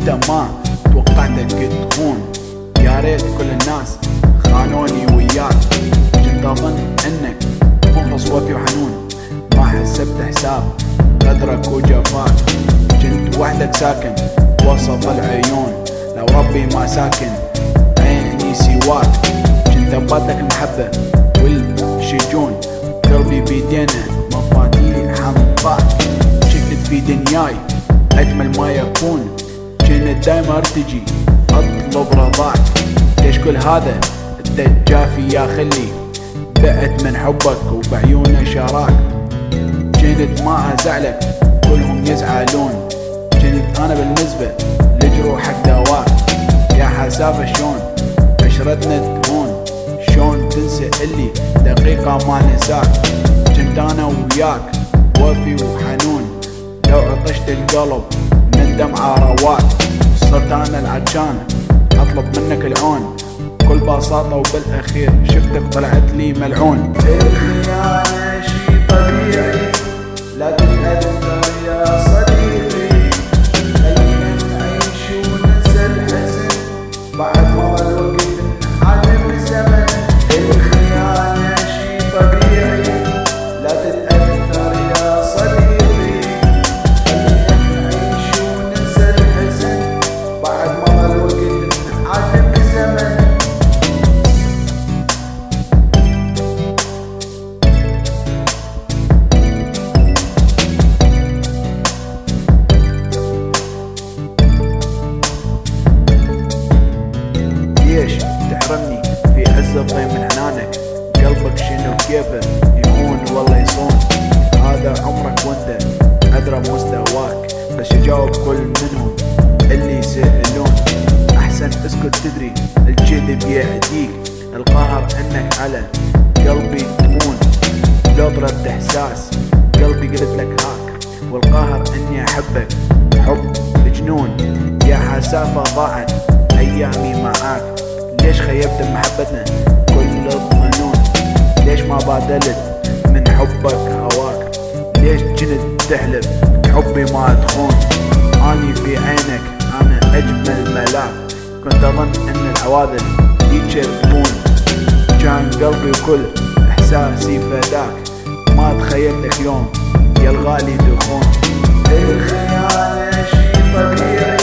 انت ما توقعتك تخون. يا ريت كل الناس خانوني وياك، كنت اظن انك مخلص وفي وحنون، ما حسبت حساب قدرك وجفاك. كنت وحدك ساكن وسط العيون، لو ربي ما ساكن عيني سواك. كنت ابغالك المحبة والشجون، قلبي بيدينا مفاتيح انطاك. كنت في دنياي اجمل ما يكون، كنت دايما ارتجي اطلب رضاك. ليش كل هذا الدجافي يا خلي، بقت من حبك وبعيونه شراك. كنت ما ازعلك كلهم يزعلون، كنت انا بالنسبة لجروحك دواك. يا حسافة شلون عشرتنا تهون، شلون تنسى اللي دقيقة ما نساك. كنت انا وياك وفي وحنون، لو عطشت القلب من دمعة رواك. صرت انا العطشان اطلب منك العون، بكل بساطة وبالاخير شفتك طلعت لي ملعون. الخيانة شي طبيعي، لا تتأثر يا صديقي، خلينا نعيش وننسى الحزن بعد ما الوقت نعلم الزمن. الخيانة شي طبيعي، لا تتأثر يا صديقي، خلينا نعيش وننسى الحزن بعد ما الوقت نعلم الزمن. ليش تحرمني في عز الضيم من عنانك؟ قلبك شنو كيفه يهون والله يصون. هذا عمرك وانت ادرى بمستواك، بس يجاوب كل منهم اللي يسألون. احسن اسكت تدري الكذب يهديك، القهر انك على قلبي تمون. لو طردت احساس قلبي قلت لك هاك، والقهر اني احبك حب جنون. يا حسافة ضاعت ايامي معاك، ليش خيبت بمحبتنا كل الظنون؟ ليش ما بادلت من حبك هواك؟ ليش جنت تحلف حبي ما تخون؟ اني في عينك انا اجمل ملاك، كنت اظن ان العواذل يكذبون. كان قلبي وكل احساسي فداك، ما تخيلتك يوم يا الغالي تخون. الخيانة شي طبيعي،